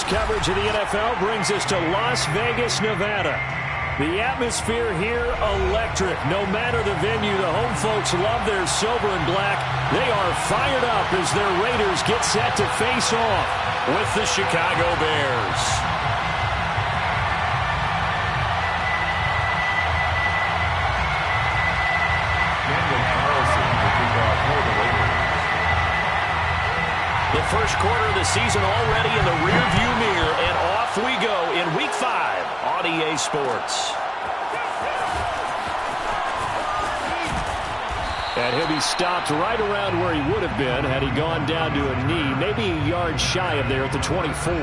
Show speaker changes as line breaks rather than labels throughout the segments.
sports coverage of the NFL brings us to Las Vegas, Nevada. The atmosphere here, electric. No matter the venue, the home folks love their silver and black. They are fired up as their Raiders get set to face off with the Chicago Bears. The first quarter of the season already in the rearview mirror, and off we go in Week 5 on EA Sports. And he'll be stopped right around where he would have been had he gone down to a knee, maybe a yard shy of there at the 24.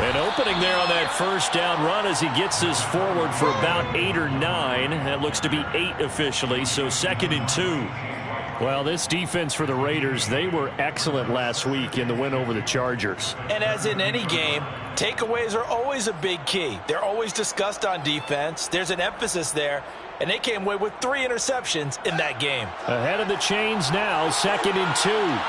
An opening there on that first down run as he gets this forward for about 8 or 9. That looks to be 8 officially, so 2nd and 2. Well, this defense for the Raiders, they were excellent last week in the win over the Chargers.
And as in any game, takeaways are always a big key. They're always discussed on defense. There's an emphasis there, and they came away with 3 interceptions in that game.
Ahead of the chains now, 2nd and 2.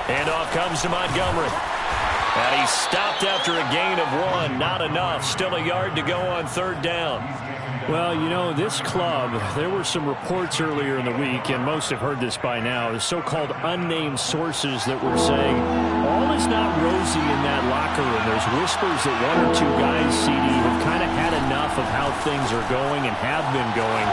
And off comes to Montgomery. And he's stopped after a gain of 1. Not enough. Still a yard to go on 3rd down. Well, you know, this club, there were some reports earlier in the week, and most have heard this by now, the so-called unnamed sources that were saying all is not rosy in that locker room. There's whispers that 1 or 2 guys, CD, have kind of had enough of how things are going and have been going.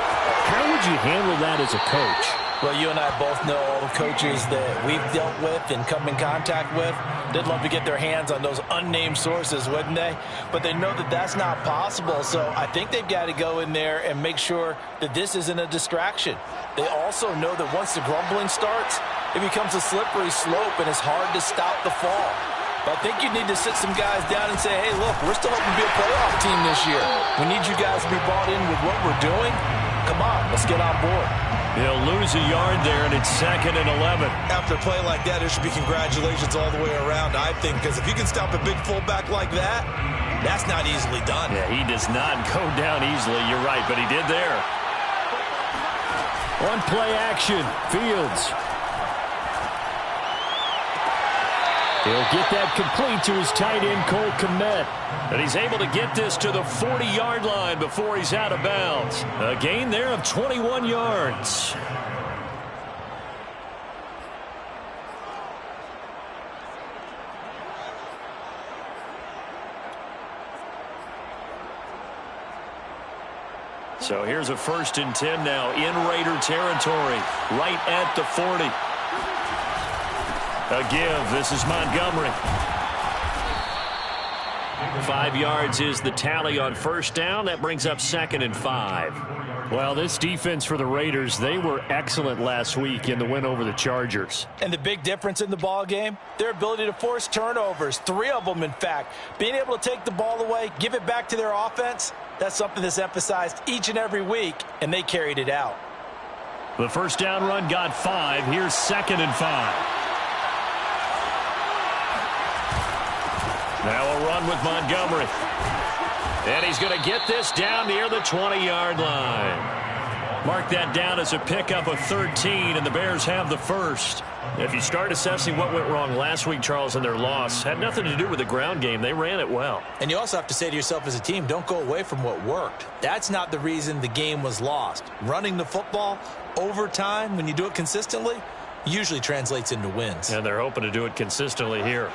How would you handle that as a coach?
Well, you and I both know all the coaches that we've dealt with and come in contact with. They'd love to get their hands on those unnamed sources, wouldn't they? But they know that that's not possible, so I think they've got to go in there and make sure that this isn't a distraction. They also know that once the grumbling starts, it becomes a slippery slope, and it's hard to stop the fall. But I think you need to sit some guys down and say, hey, look, we're still hoping to be a playoff team this year. We need you guys to be bought in with what we're doing. Come on, let's get on board.
He'll lose a yard there, and it's 2nd and 11.
After a play like that, there should be congratulations all the way around, I think, because if you can stop a big fullback like that, that's not easily done.
Yeah, he does not go down easily. You're right, but he did there. On play action, Fields. He'll get that complete to his tight end, Cole Kmet. And he's able to get this to the 40-yard line before he's out of bounds. A gain there of 21 yards. So here's a 1st and 10 now in Raider territory, right at the 40. A give. This is Montgomery. 5 yards is the tally on 1st down. That brings up 2nd and 5. Well, this defense for the Raiders, they were excellent last week in the win over the Chargers.
And the big difference in the ball game, their ability to force turnovers, 3 of them, in fact. Being able to take the ball away, give it back to their offense, that's something that's emphasized each and every week, and they carried it out.
The 1st down run got 5. Here's 2nd and 5. Now a run with Montgomery. And he's going to get this down near the 20-yard line. Mark that down as a pickup of 13, and the Bears have the 1st. If you start assessing what went wrong last week, Charles, in their loss, had nothing to do with the ground game. They ran it well.
And you also have to say to yourself as a team, don't go away from what worked. That's not the reason the game was lost. Running the football over time, when you do it consistently, usually translates into wins.
And they're hoping to do it consistently here.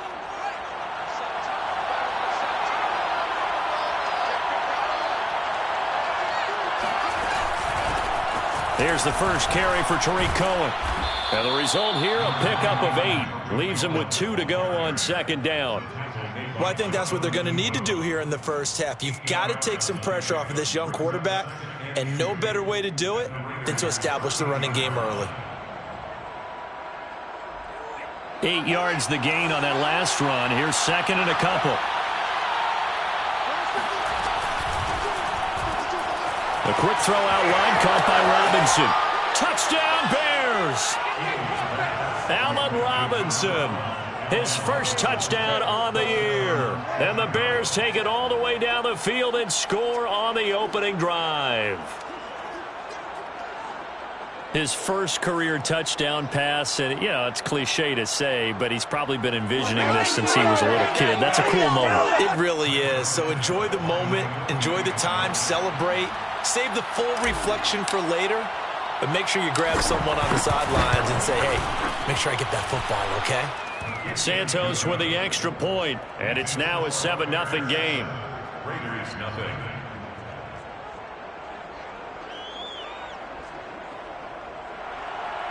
Here's the first carry for Tariq Cohen. And the result here, a pickup of 8. Leaves him with 2 to go on 2nd down.
Well, I think that's what they're going to need to do here in the first half. You've got to take some pressure off of this young quarterback, and no better way to do it than to establish the running game early.
8 yards the gain on that last run. Here's 2nd and a couple. A quick throw out wide, caught by Robinson. Touchdown, Bears! Allen Robinson, his first touchdown on the year. And the Bears take it all the way down the field and score on the opening drive. His first career touchdown pass, and, you know, it's cliche to say, but he's probably been envisioning this since he was a little kid. That's a cool moment.
It really is. So enjoy the moment, enjoy the time, celebrate, save the full reflection for later, but make sure you grab someone on the sidelines and say, hey, make sure I get that football, okay?
Santos with the extra point, and it's now a 7-0 game.
Raiders nothing.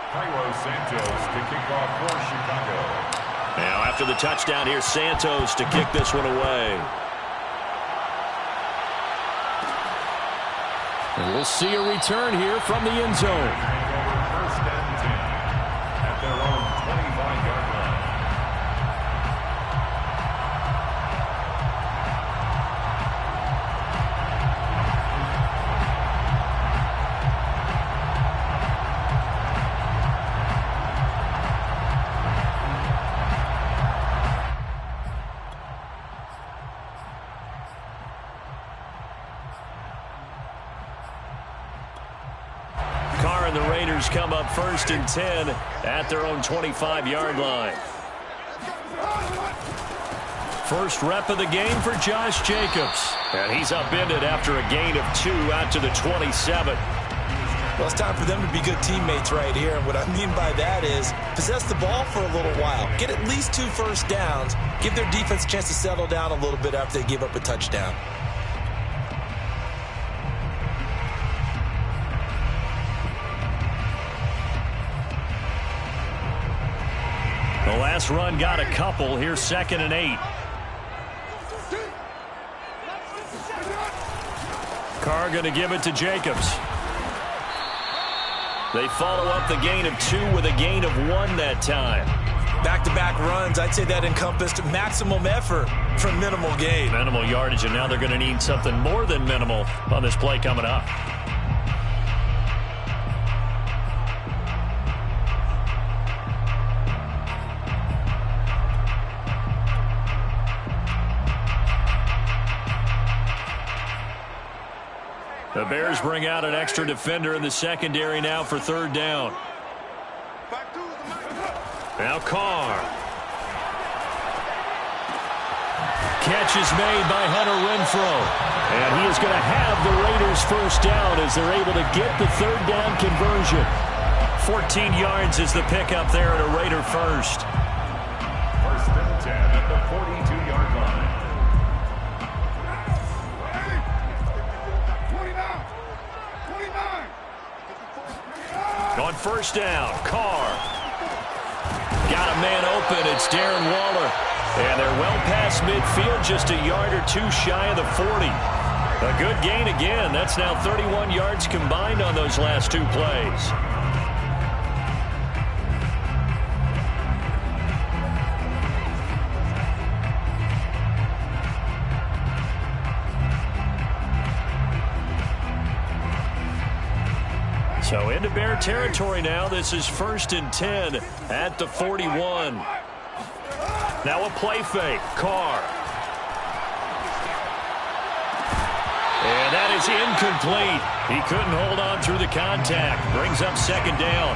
Cairo Santos to kick off for Chicago.
Now after the touchdown, here's Santos to kick this one away.
And we'll see a return here from the end zone.
First and 10 at their own 25-yard line.
And the Raiders come up first and 10 at their own 25-yard line. First rep of the game for Josh Jacobs. And he's upended after a gain of 2 out to the 27.
Well, it's time for them to be good teammates right here. And what I mean by that is possess the ball for a little while. Get at least 2 first downs. Give their defense a chance to settle down a little bit after they give up a touchdown.
The last run got a couple. Here's 2nd and 8. Carr going to give it to Jacobs. They follow up the gain of 2 with a gain of 1 that time.
Back-to-back runs, I'd say that encompassed maximum effort for minimal gain.
Minimal yardage, and now they're going to need something more than minimal on this play coming up. The Bears bring out an extra defender in the secondary now for 3rd down. Now Carr. Catch is made by Hunter Renfrow. And he is going to have the Raiders first down as they're able to get the 3rd down conversion. 14 yards is the pickup there at a Raider first.
First and 10 at the 42-yard line.
On first down, Carr. Got a man open. It's Darren Waller. And they're well past midfield, just a yard or 2 shy of the 40. A good gain again. That's now 31 yards combined on those last 2 plays. So into Bear territory now. This is 1st and 10 at the 41. Now a play fake. Carr. And that is incomplete. He couldn't hold on through the contact. Brings up 2nd down.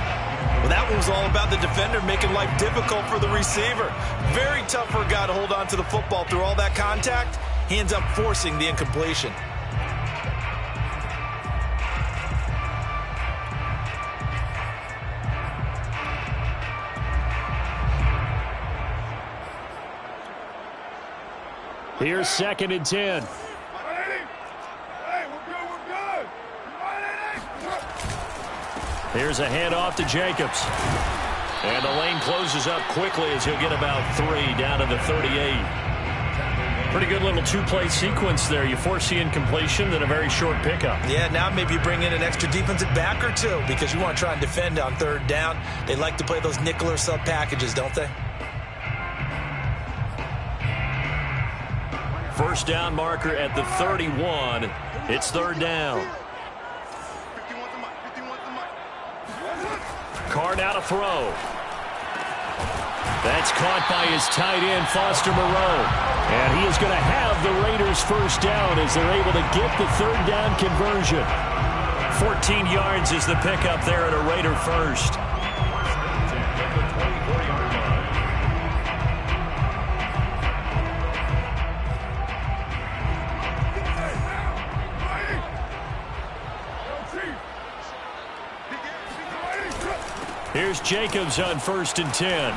Well, that one was all about the defender making life difficult for the receiver. Very tough for a guy to hold on to the football through all that contact. He ends up forcing the incompletion.
Here's 2nd and 10. Here's a handoff to Jacobs. And the lane closes up quickly as he'll get about 3 down to the 38. Pretty good little 2-play sequence there. You force the incompletion, then a very short pickup.
Yeah, now maybe you bring in an extra defensive back or 2 because you want to try and defend on 3rd down. They like to play those nickel or sub packages, don't they?
First down marker at the 31. It's 3rd down. Carr now to throw. That's caught by his tight end, Foster Moreau. And he is going to have the Raiders first down as they're able to get the third down conversion. 14 yards is the pickup there at a Raider first. Here's Jacobs on 1st and 10.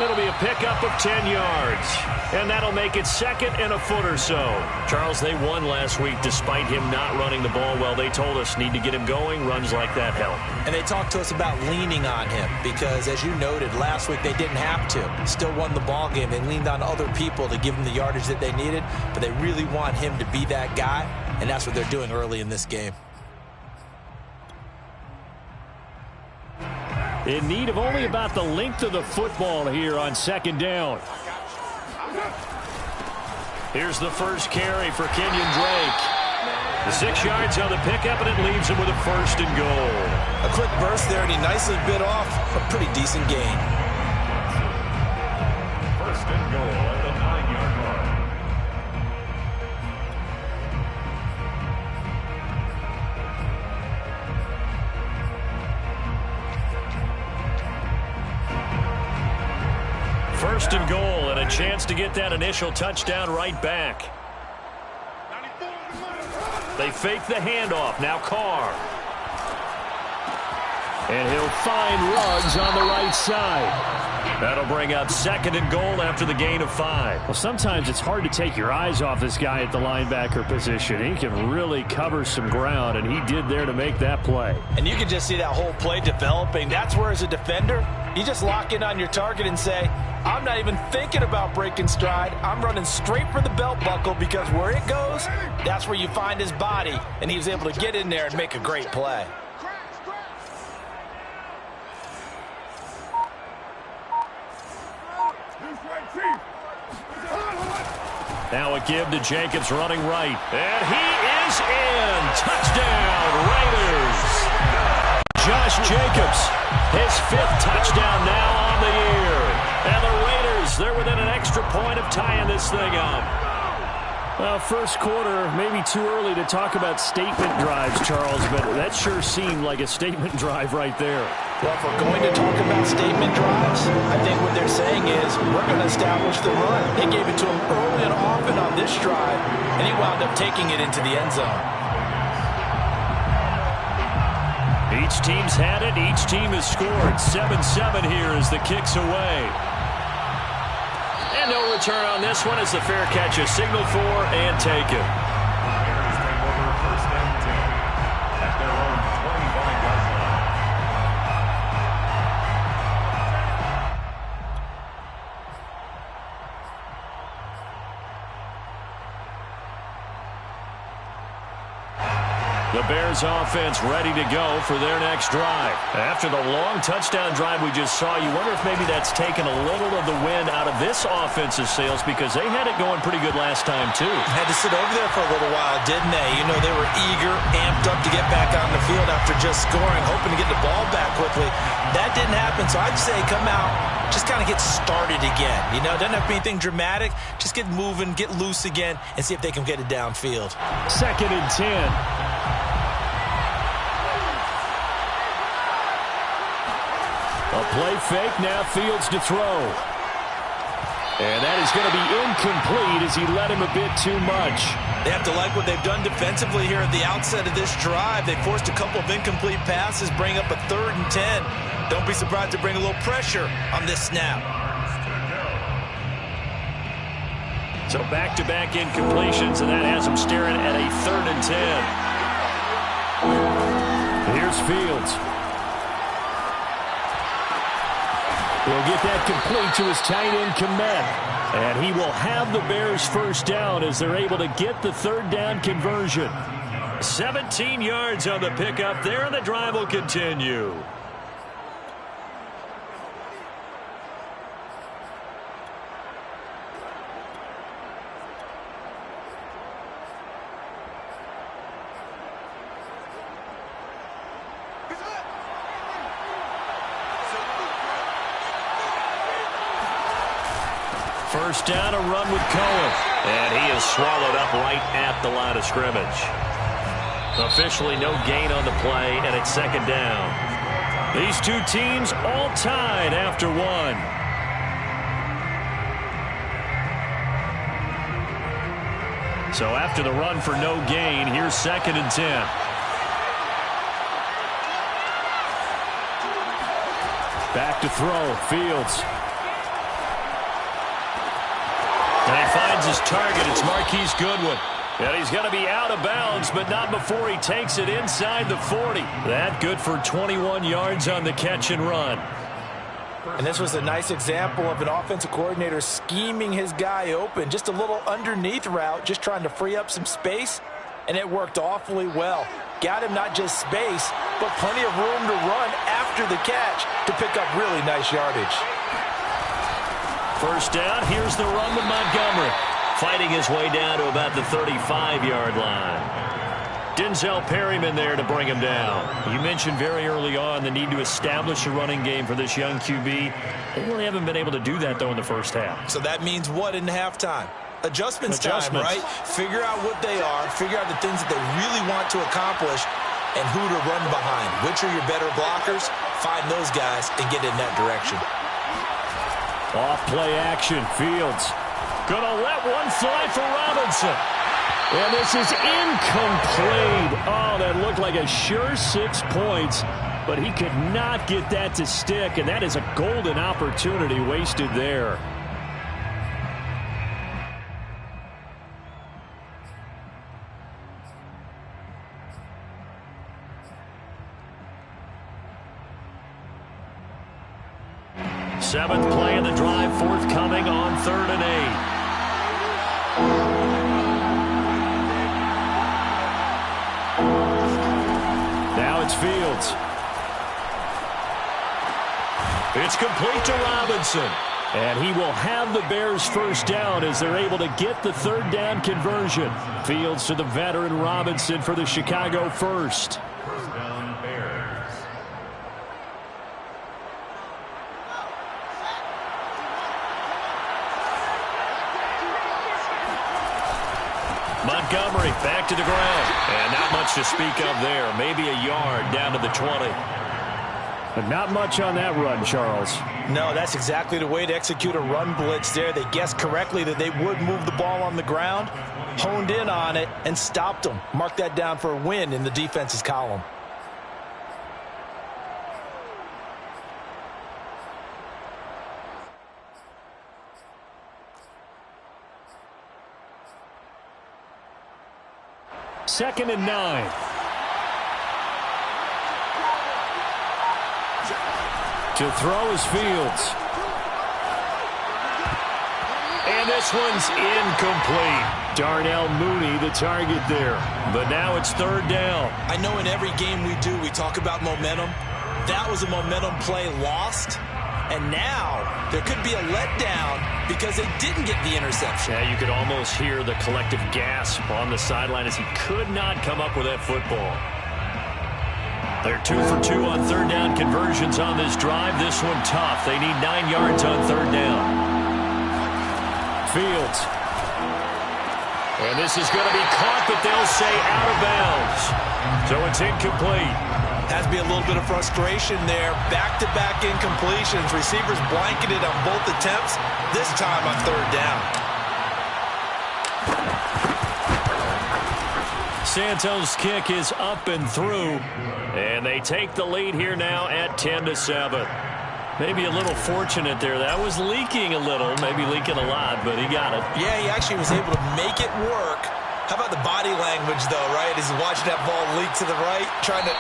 It'll be a pickup of 10 yards. And that'll make it 2nd and a foot or so. Charles, they won last week despite him not running the ball well. They told us need to get him going. Runs like that help.
And they talked to us about leaning on him because, as you noted, last week they didn't have to. Still won the ball game. They leaned on other people to give them the yardage that they needed. But they really want him to be that guy. And that's what they're doing early in this game.
In need of only about the length of the football here on 2nd down.
Here's the first carry for Kenyon Drake. The 6 yards on the pickup, and it leaves him with a 1st and goal.
A quick burst there, and he nicely bit off a pretty decent gain.
1st and goal at the 9-yard line.
First and goal, and a chance to get that initial touchdown right back. They fake the handoff. Now Carr.
And he'll find Ruggs on the right side.
That'll bring up 2nd and goal after the gain of 5.
Well, sometimes it's hard to take your eyes off this guy at the linebacker position. He can really cover some ground, and he did there to make that play.
And you can just see that whole play developing. That's where, as a defender, you just lock in on your target and say, I'm not even thinking about breaking stride. I'm running straight for the belt buckle because where it goes, that's where you find his body. And he was able to get in there and make a great play.
Now a give to Jacobs running right. And he is in. Touchdown, Raiders. Josh Jacobs, his 5th touchdown now on the year. And the Raiders, they're within an extra point of tying this thing up.
Well, first quarter, maybe too early to talk about statement drives, Charles, but that sure seemed like a statement drive right there.
Well, if we're going to talk about statement drives, I think what they're saying is we're going to establish the run. They gave it to him early and often on this drive, and he wound up taking it into the end zone.
Each team's had it. Each team has scored. 7-7 here as the kick's away. And no return on this one as the fair catch is signaled for and taken.
Raiders take over 1st and 10 at their own 25-yard line.
The Bears offense ready to go for their next drive. After the long touchdown drive we just saw, you wonder if maybe that's taken a little of the wind out of this offensive sails because they had it going pretty good last time too.
Had to sit over there for a little while, didn't they? You know, they were eager, amped up to get back on the field after just scoring, hoping to get the ball back quickly. That didn't happen, so I'd say come out, just kind of get started again. You know, doesn't have to be anything dramatic. Just get moving, get loose again, and see if they can get it downfield.
2nd and 10. A play fake, now Fields to throw. And that is going to be incomplete as he led him a bit too much.
They have to like what they've done defensively here at the outset of this drive. They forced a couple of incomplete passes, bring up a 3rd and 10. Don't be surprised to bring a little pressure on this snap.
So back-to-back incompletions, and that has them staring at a 3rd and 10.
Here's Fields. He'll get that complete to his tight end, Komet. And he will have the Bears first down as they're able to get the 3rd down conversion.
17 yards on the pickup there, and the drive will continue. First down, a run with Cohen. And he is swallowed up right at the line of scrimmage. Officially no gain on the play, and it's second down. These two teams all tied after one. So after the run for no gain, here's 2nd and 10.
Back to throw, Fields.
And he finds his target. It's Marquise Goodwin. And he's going to be out of bounds, but not before he takes it inside the 40. That good for 21 yards on the catch and run.
And this was a nice example of an offensive coordinator scheming his guy open. Just a little underneath route, just trying to free up some space, and it worked awfully well. Got him not just space, but plenty of room to run after the catch to pick up really nice yardage.
First down, here's the run with Montgomery. Fighting his way down to about the 35-yard line. Denzel Perryman there to bring him down. You mentioned very early on the need to establish a running game for this young QB. They really haven't been able to do that, though, in the first half.
So that means what in halftime? Adjustments time, right? Figure out what they are, figure out the things that they really want to accomplish, and who to run behind. Which are your better blockers? Find those guys and get in that direction.
Off play action, Fields.
Gonna let one fly for Robinson.
And this is incomplete. Oh, that looked like a sure 6 points, but he could not get that to stick, and that is a golden opportunity wasted there.
Seventh play of the drive forthcoming on 3rd and 8.
Now it's Fields.
It's complete to Robinson.
And he will have the Bears first down as they're able to get the 3rd down conversion. Fields to the veteran Robinson for the Chicago first.
First down, Bears.
Montgomery back to the ground. And not much to speak of there. Maybe a yard down to the 20.
But not much on that run, Charles.
No, that's exactly the way to execute a run blitz there. They guessed correctly that they would move the ball on the ground, honed in on it, and stopped them. Mark that down for a win in the defense's column.
Second and 9. To throw is Fields.
And this one's incomplete.
Darnell Mooney, the target there.
But now it's 3rd down.
I know in every game we do, we talk about momentum. That was a momentum play lost. And now there could be a letdown because they didn't get the interception.
Yeah, you could almost hear the collective gasp on the sideline as he could not come up with that football. They're 2 for 2 on 3rd down conversions on this drive. This one tough. They need 9 yards on 3rd down.
Fields.
And this is going to be caught, but they'll say out of bounds. So it's incomplete.
Has to be a little bit of frustration there. Back-to-back incompletions. Receivers blanketed on both attempts, this time on 3rd down.
Santos' kick is up and through. And they take the lead here now at 10-7. Maybe a little fortunate there. That was leaking a little, maybe leaking a lot, but he got it.
Yeah, he actually was able to make it work. How about the body language, though, right? As he's watching that ball leak to the right, trying to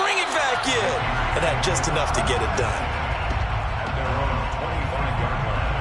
bring it back in. And had just enough to get it done.
At their own 25-yard line.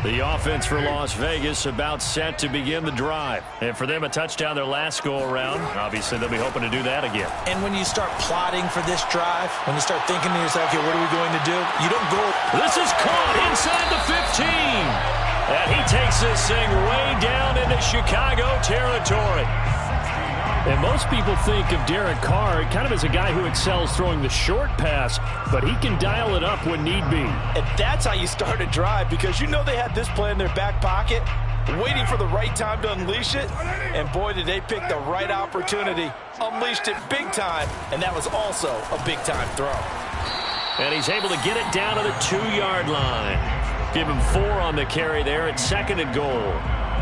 The offense for Las Vegas about set to begin the drive. And for them, a touchdown their last go-around. Obviously, they'll be hoping to do that again.
And when you start plotting for this drive, when you start thinking to yourself, okay, what are we going to do? You don't go.
This is caught inside the 15. And he takes this thing way down into Chicago territory. And most people think of Derek Carr kind of as a guy who excels throwing the short pass, but he can dial it up when need be.
And that's how you start a drive, because you know they had this play in their back pocket, waiting for the right time to unleash it. And boy, did they pick the right opportunity. Unleashed it big time, and that was also a big-time throw.
And he's able to get it down to the 2-yard line. Give him 4 on the carry there at 2nd and goal.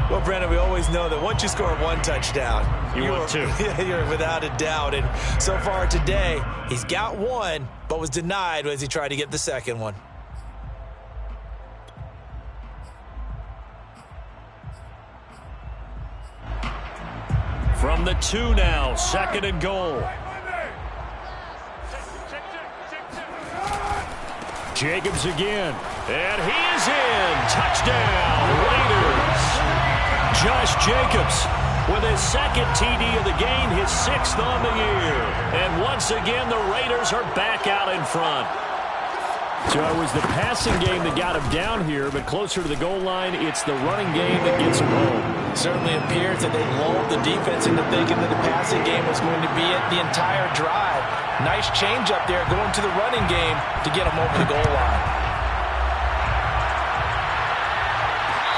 Well, Brandon, we always know that once you score 1 touchdown,
want 2.
You're without a doubt. And so far today, he's got 1, but was denied as he tried to get the second one.
From the 2 now, 2nd and goal. Jacobs again. And he is in. Touchdown, Raiders. Josh Jacobs with his 2nd TD of the game, his 6th on the year. And once again, the Raiders are back out in front. So it was the passing game that got him down here, but closer to the goal line, it's the running game that gets him home.
Certainly appears that they lulled the defense into thinking that the passing game was going to be it the entire drive. Nice change up there going to the running game to get him over the goal line.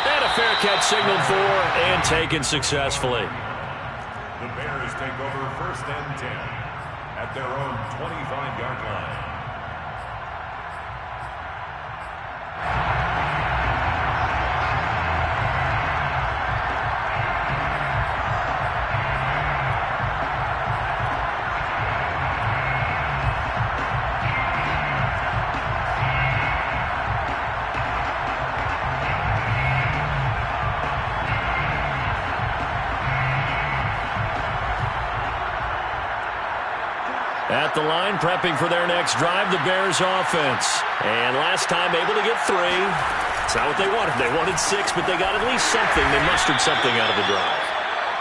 And a fair catch signaled for and taken successfully.
The Bears take over 1st and 10 at their own 25-yard line.
At the line, prepping for their next drive, the Bears offense. And last time able to get 3. It's not what they wanted. They wanted 6, but they got at least something. They mustered something out of the drive.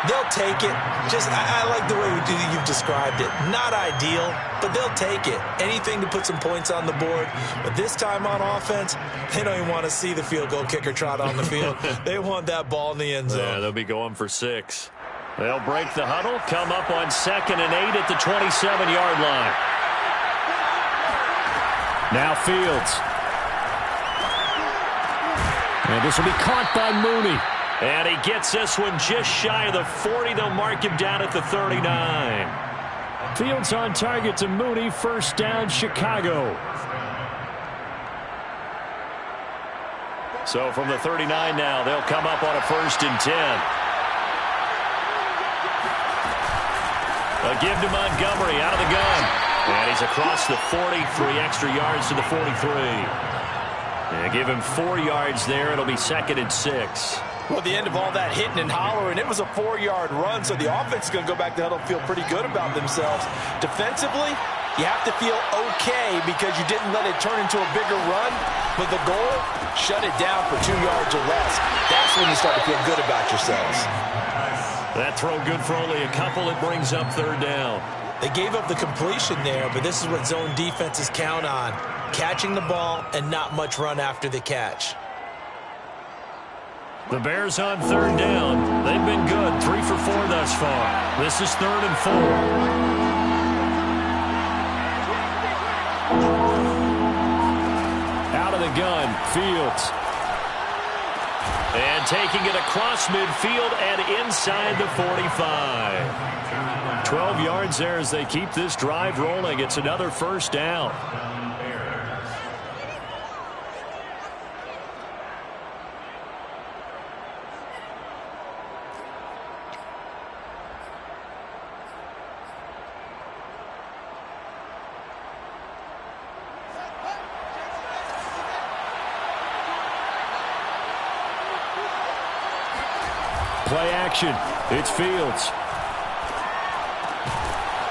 They'll take it. I like the way you've described it. Not ideal, but they'll take it. Anything to put some points on the board. But this time on offense, they don't even want to see the field goal kicker trot on the field. They want that ball in the end zone.
Yeah, they'll be going for 6. They'll break the huddle, come up on 2nd and 8 at the 27-yard line. Now Fields. And this will be caught by Mooney. And he gets this one just shy of the 40. They'll mark him down at the 39. Fields on target to Mooney. 1st down, Chicago. So from the 39 now, they'll come up on a 1st and 10. A give to Montgomery out of the gun. And he's across the 40, 3 extra yards to the 43. And give him 4 yards there. It'll be 2nd and 6.
Well, at the end of all that hitting and hollering, it was a 4-yard run, so the offense is going to go back to huddle and feel pretty good about themselves. Defensively, you have to feel okay because you didn't let it turn into a bigger run. But the goal, shut it down for 2 yards or less. That's when you start to feel good about yourselves.
That throw good for only a couple. It brings up 3rd down.
They gave up the completion there, but this is what zone defenses count on. Catching the ball and not much run after the catch.
The Bears on 3rd down. They've been good. 3 for 4 thus far. This is 3rd and 4. Out of the gun, Fields. And taking it across midfield and inside the 45. 12 yards there as they keep this drive rolling. It's another 1st down. Play action. It's Fields.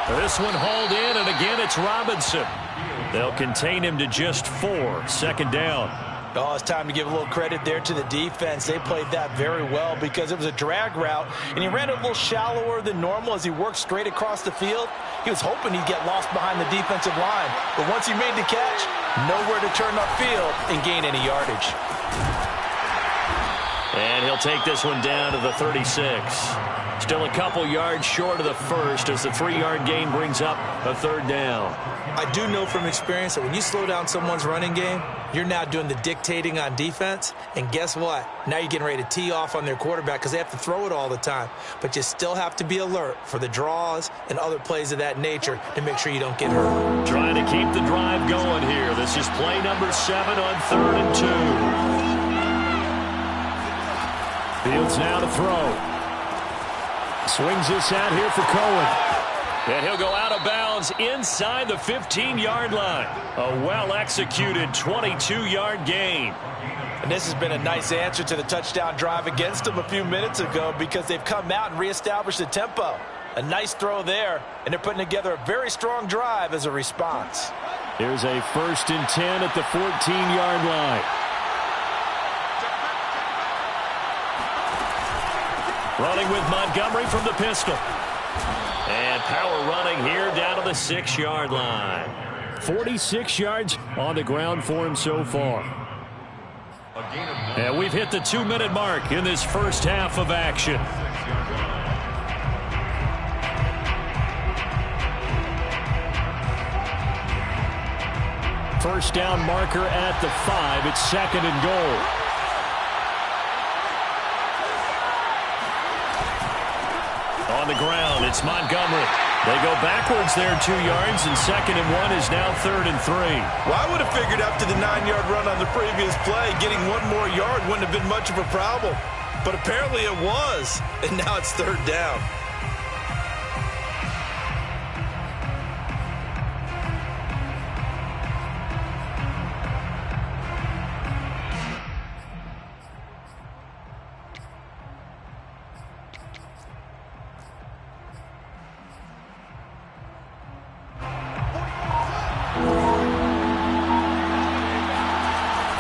This one hauled in, and again it's Robinson. They'll contain him to just 4. 2nd down.
Oh, it's time to give a little credit there to the defense. They played that very well because it was a drag route, and he ran a little shallower than normal as he worked straight across the field. He was hoping he'd get lost behind the defensive line, but once he made the catch, nowhere to turn upfield and gain any yardage.
And he'll take this one down to the 36. Still a couple yards short of the first as the 3-yard gain brings up a third down.
I do know from experience that when you slow down someone's running game, you're now doing the dictating on defense. And guess what? Now you're getting ready to tee off on their quarterback because they have to throw it all the time. But you still have to be alert for the draws and other plays of that nature to make sure you don't get hurt.
Trying to keep the drive going here. This is play number 7 on 3rd and 2.
Fields now to throw. Swings this out here for Cohen. And he'll go out of bounds inside the 15-yard line. A well-executed 22-yard gain.
And this has been a nice answer to the touchdown drive against them a few minutes ago because they've come out and reestablished the tempo. A nice throw there, and they're putting together a very strong drive as a response.
Here's a 1st and 10 at the 14-yard line.
Running with Montgomery from the pistol. And power running here down to the 6-yard line.
46 yards on the ground for him so far.
And we've hit the 2-minute mark in this first half of action.
First down marker at the 5. It's 2nd and goal.
On the ground, it's Montgomery. They go backwards there 2 yards, and 2nd and 1 is now 3rd and 3.
Well, I would have figured after the 9-yard run on the previous play, getting 1 more yard wouldn't have been much of a problem. But apparently it was, and now it's 3rd down.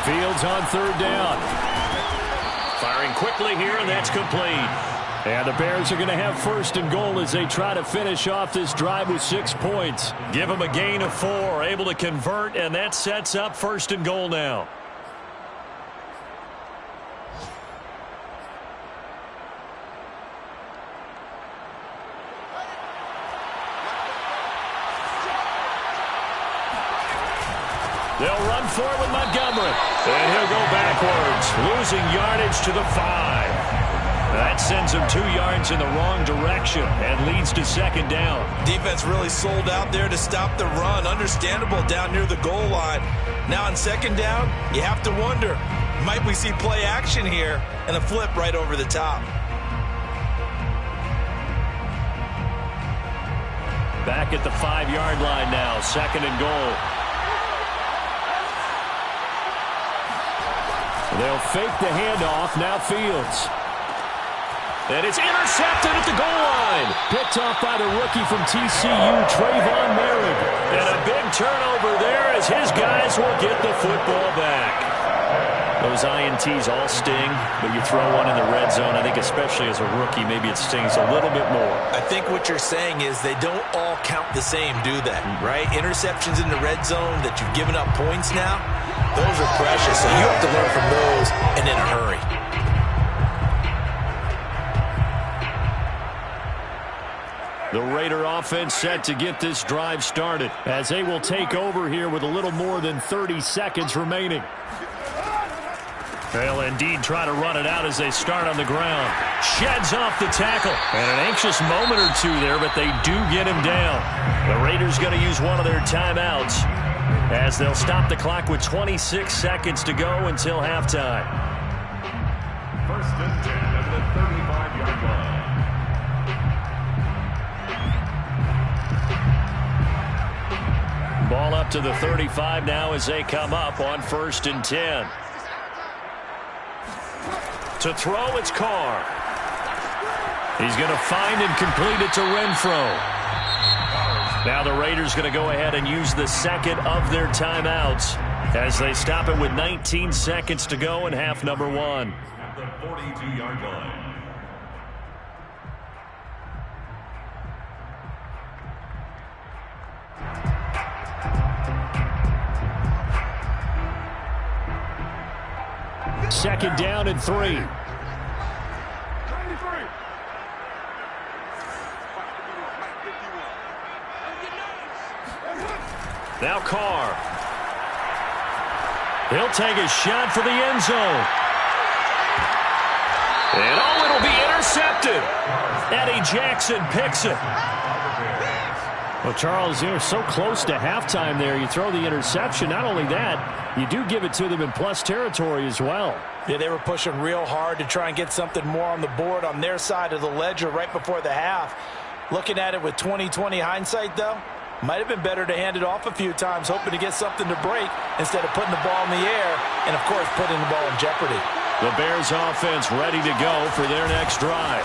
Fields on 3rd down.
Firing quickly here, and that's complete.
And the Bears are going to have 1st and goal as they try to finish off this drive with 6 points.
Give them a gain of 4, able to convert, and that sets up 1st and goal now. They'll run for it with Montgomery. And he'll go backwards, losing yardage to the 5. That sends him 2 yards in the wrong direction and leads to 2nd down.
Defense really sold out there to stop the run. Understandable down near the goal line. Now on 2nd down, you have to wonder, might we see play action here and a flip right over the top?
Back at the 5-yard line now, 2nd and goal.
They'll fake the handoff. Now Fields.
And it's intercepted at the goal line.
Picked off by the rookie from TCU, Trayvon Merritt.
And a big turnover there as his guys will get the football back. Those INTs all sting, but you throw one in the red zone, I think especially as a rookie, maybe it stings a little bit more.
I think what you're saying is they don't all count the same, do they? Right? Interceptions in the red zone that you've given up points now, those are precious, so you have to learn from those and in a hurry.
The Raider offense set to get this drive started as they will take over here with a little more than 30 seconds remaining.
They'll indeed try to run it out as they start on the ground. Sheds off the tackle. And an anxious moment or two there, but they do get him down. The Raiders going to use one of their timeouts as they'll stop the clock with 26 seconds to go until halftime.
1st and 10 at the 35-yard line.
Ball up to the 35 now as they come up on 1st and 10. To throw, it's Carr. He's going to find and complete it to Renfro. Now the Raiders going to go ahead and use the second of their timeouts as they stop it with 19 seconds to go in half number one.
At the 42-yard line.
Second down and 3.
Now Carr. He'll take a shot for the end zone. And it'll be intercepted. Eddie Jackson picks it.
Well, Charles, they're so close to halftime there. You throw the interception. Not only that, you do give it to them in plus territory as well.
Yeah, they were pushing real hard to try and get something more on the board on their side of the ledger right before the half. Looking at it with 20/20 hindsight, though, might have been better to hand it off a few times, hoping to get something to break instead of putting the ball in the air and, of course, putting the ball in jeopardy.
The Bears offense ready to go for their next drive.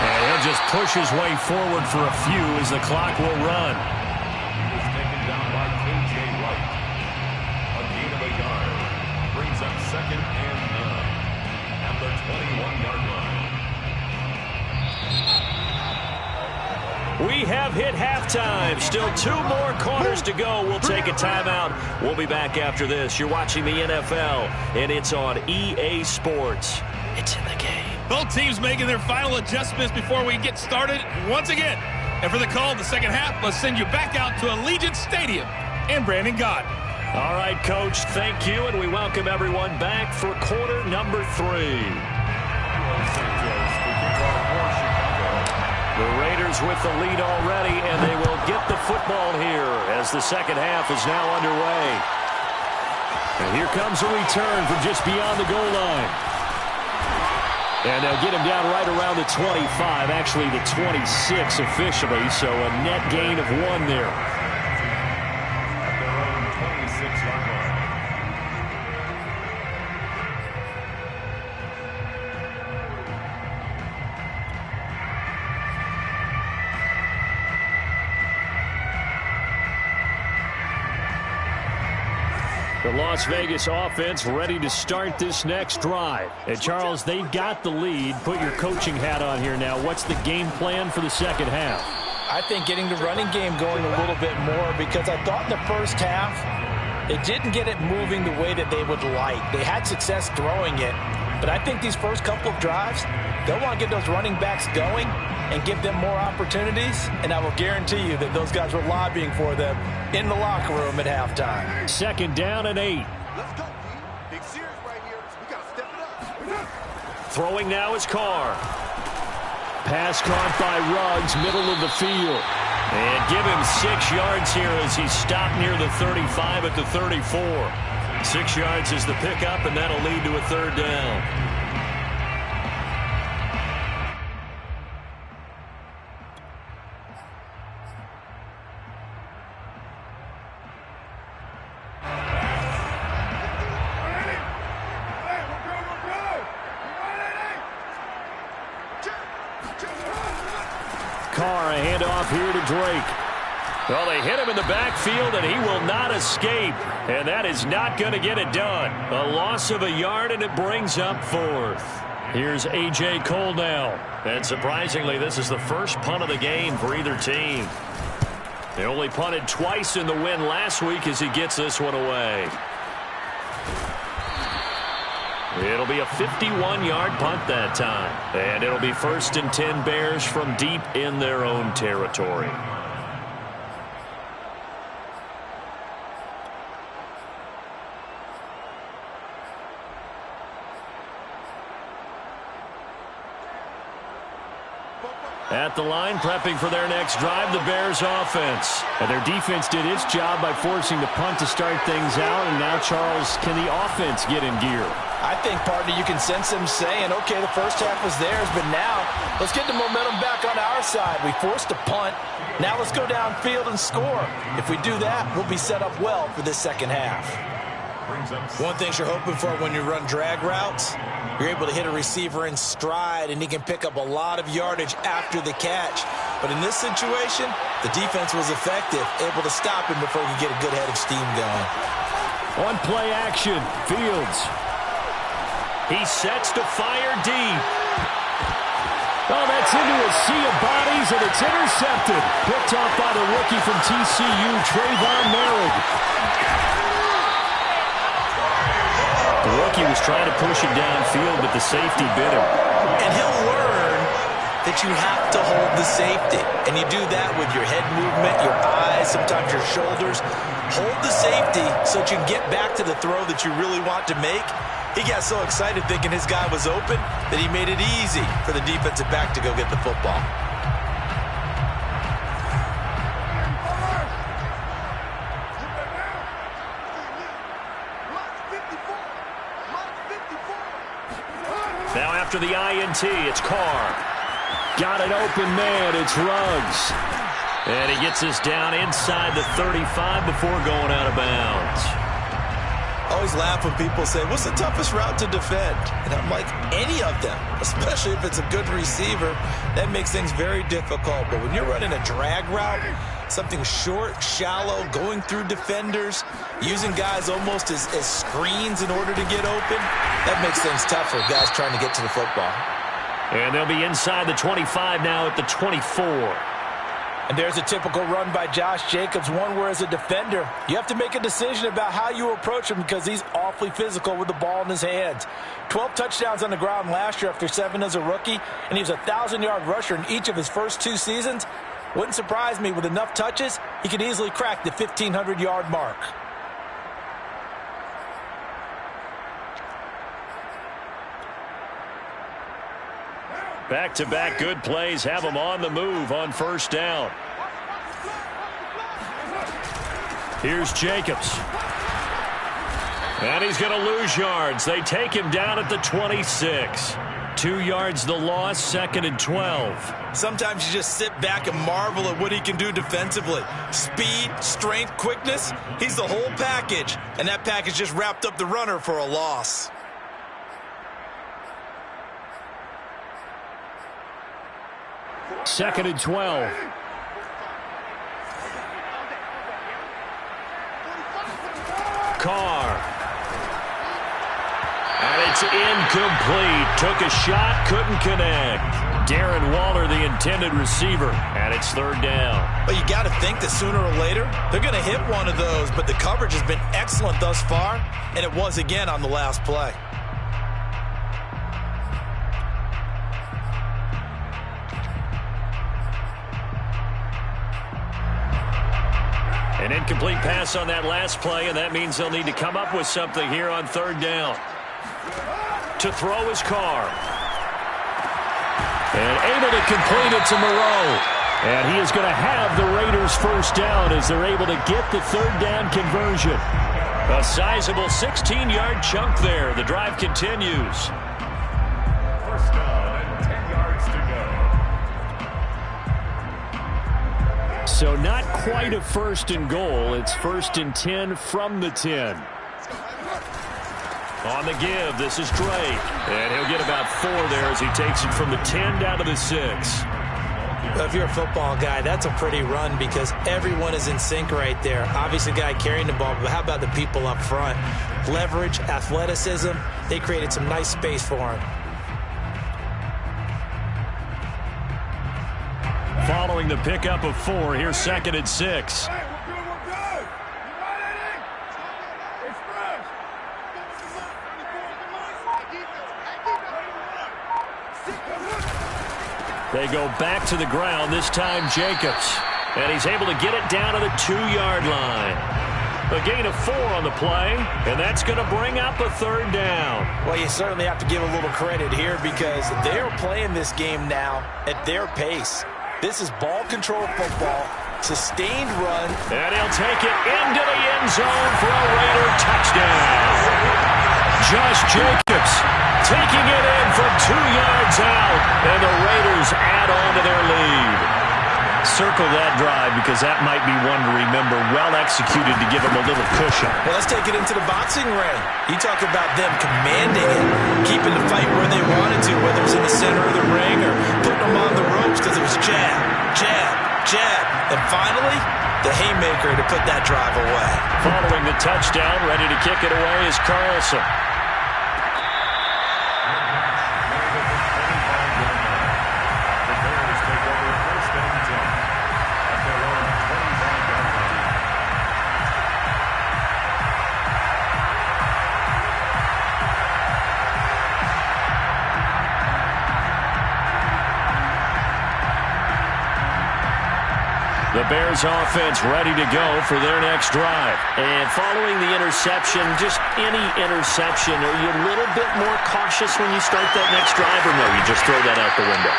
And he'll just push his way forward for a few as the clock will run.
He is taken down by K.J. Wright. A gain of a yard. Brings up second and 9 at the 21-yard line.
We have hit halftime. Still 2 more quarters to go. We'll take a timeout. We'll be back after this. You're watching the NFL, and it's on EA Sports. It's in the game.
Both teams making their final adjustments before we get started once again. And for the call in the second half, let's send you back out to Allegiant Stadium and Brandon Gott.
All right, Coach, thank you, and we welcome everyone back for quarter number 3. The Raiders with the lead already, and they will get the football here as the second half is now underway. And here comes a return from just beyond the goal line. And they'll get him down right around the 25, actually the 26 officially, so a net gain of 1 there.
At their own 26-yard line.
The Las Vegas offense ready to start this next drive. And, Charles, they've got the lead. Put your coaching hat on here now. What's the game plan for the second half?
I think getting the running game going a little bit more, because I thought in the first half they didn't get it moving the way that they would like. They had success throwing it, but I think these first couple of drives, they'll want to get those running backs going and give them more opportunities, and I will guarantee you that those guys were lobbying for them in the locker room at halftime.
Second down and 8.
Let's go, Big series right here. We got to step it up.
Throwing now is Carr.
Pass caught by Ruggs, middle of the field.
And give him 6 yards here as he stopped near the 35 at the 34. 6 yards is the pickup, and that'll lead to a third down.
Carr, a handoff here to Drake.
Well, they hit him in the backfield, and he will not escape. And that is not going to get it done. A loss of a yard, and it brings up 4th. Here's A.J. Cole now. And surprisingly, this is the first punt of the game for either team. They only punted twice in the win last week as he gets this one away. It'll be a 51-yard punt that time. And it'll be 1st and 10 Bears from deep in their own territory. At the line, prepping for their next drive, the Bears offense.
And their defense did its job by forcing the punt to start things out. And now, Charles, can the offense get in gear?
I think, partner, you can sense them saying, okay, the first half was theirs, but now let's get the momentum back on our side. We forced a punt. Now let's go downfield and score. If we do that, we'll be set up well for this second half.
One thing you're hoping for when you run drag routes, you're able to hit a receiver in stride, and he can pick up a lot of yardage after the catch.
But in this situation, the defense was effective, able to stop him before he could get a good head of steam going.
On play action, Fields.
He sets to fire deep.
Oh, that's into a sea of bodies, and it's intercepted. Picked off by the rookie from TCU, Trayvon Merritt.
The rookie was trying to push him downfield, but the safety bit him.
And he'll learn that you have to hold the safety. And you do that with your head movement, your eyes, sometimes your shoulders. Hold the safety so that you can get back to the throw that you really want to make. He got so excited thinking his guy was open that he made it easy for the defensive back to go get the football.
Now after the INT, it's Carr. Got an open man, it's Ruggs. And he gets us down inside the 35 before going out of bounds.
Always laugh when people say, what's the toughest route to defend? And I'm like, any of them, especially if it's a good receiver. That makes things very difficult. But when you're running a drag route, something short, shallow, going through defenders, using guys almost as screens in order to get open, that makes things tough for guys trying to get to the football.
And they'll be inside the 25 now at the 24.
And there's a typical run by Josh Jacobs, one where as a defender, you have to make a decision about how you approach him because he's awfully physical with the ball in his hands. 12 touchdowns on the ground last year after 7 as a rookie, and he was a 1,000-yard rusher in each of his first 2 seasons. Wouldn't surprise me with enough touches, he could easily crack the 1,500-yard mark.
Back-to-back good plays have them on the move on first down. Here's Jacobs. And he's going to lose yards. They take him down at the 26. 2 yards the loss, 2nd and 12.
Sometimes you just sit back and marvel at what he can do defensively. Speed, strength, quickness, he's the whole package. And that package just wrapped up the runner for a loss.
Second and 12.
Carr. And it's incomplete. Took a shot, couldn't connect. Darren Waller, the intended receiver, and it's 3rd down.
But you got to think that sooner or later, they're going to hit one of those. But the coverage has been excellent thus far, and it was again on the last play.
An incomplete pass on that last play, and that means they'll need to come up with something here on 3rd down. To throw his Carr. And able to complete it to Moreau. And he is going to have the Raiders first down as they're able to get the 3rd down conversion. A sizable 16-yard chunk there. The drive continues.
First down and 10 yards to go.
So not quite a 1st and goal. It's 1st and 10 from the 10.
On the give, this is Drake. And he'll get about 4 there as he takes it from the 10 down to the 6.
Well, if you're a football guy, that's a pretty run because everyone is in sync right there. Obviously, the guy carrying the ball, but how about the people up front? Leverage, athleticism, they created some nice space for him.
Following the pickup of 4, here's 2nd and 6. They go back to the ground, this time Jacobs. And he's able to get it down to the 2-yard line. A gain of 4 on the play, and that's going to bring up a 3rd down.
Well, you certainly have to give a little credit here because they're playing this game now at their pace. This is ball control football, sustained run.
And he'll take it into the end zone for a Raider touchdown. Josh Jacobs taking it in from 2 yards out, and the Raiders add on to their lead. Circle that drive because that might be one to remember. Well executed to give them a little cushion.
Well, let's take it into the boxing ring. You talk about them commanding it, keeping the fight where they wanted to, whether it's in the center of the ring or putting them on the ropes because it was jab, jab, jab, and finally, the haymaker to put that drive away.
Following the touchdown, ready to kick it away is Carlson.
The Bears offense ready to go for their next drive.
And following the interception, just any interception, are you a little bit more cautious when you start that next drive, or no, you just throw that out the window?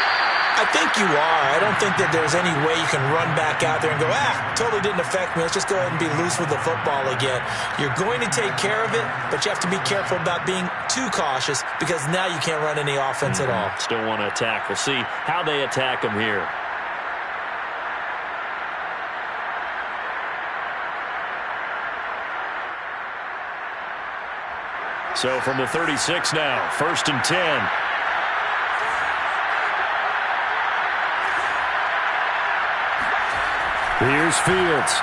I think you are. I don't think that there's any way you can run back out there and go, totally didn't affect me. Let's just go ahead and be loose with the football again. You're going to take care of it, but you have to be careful about being too cautious because now you can't run any offense at all.
Still want to attack. We'll see how they attack them here.
So from the 36 now, 1st and 10. Here's Fields.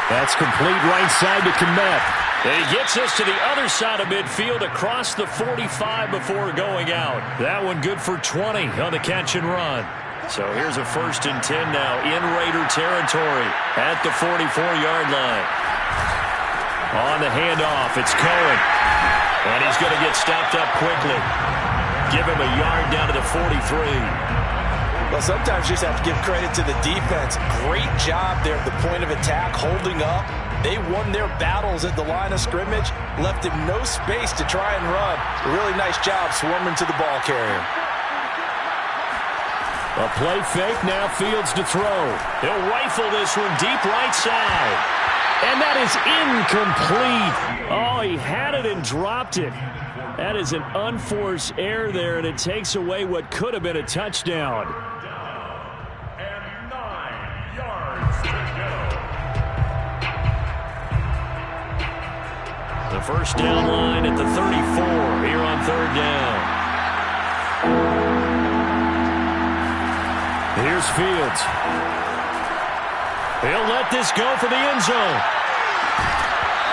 That's complete right side to Kmet.
And he gets us to the other side of midfield across the 45 before going out.
That one good for 20 on the catch and run.
So here's a 1st and 10 now in Raider territory at the 44-yard line.
On the handoff, it's Cohen.
And he's going to get stopped up quickly. Give him a yard down to the 43.
Well, sometimes you just have to give credit to the defense. Great job there at the point of attack, holding up. They won their battles at the line of scrimmage, left him no space to try and run. A really nice job swarming to the ball carrier.
A play fake, now Fields to throw.
He'll rifle this one deep right side.
And that is incomplete. Oh, he had it and dropped it. That is an unforced error there, and it takes away what could have been a touchdown.
And 9 yards to go.
The first down line at the 34 here on 3rd down.
Here's Fields.
He'll let this go for the end zone.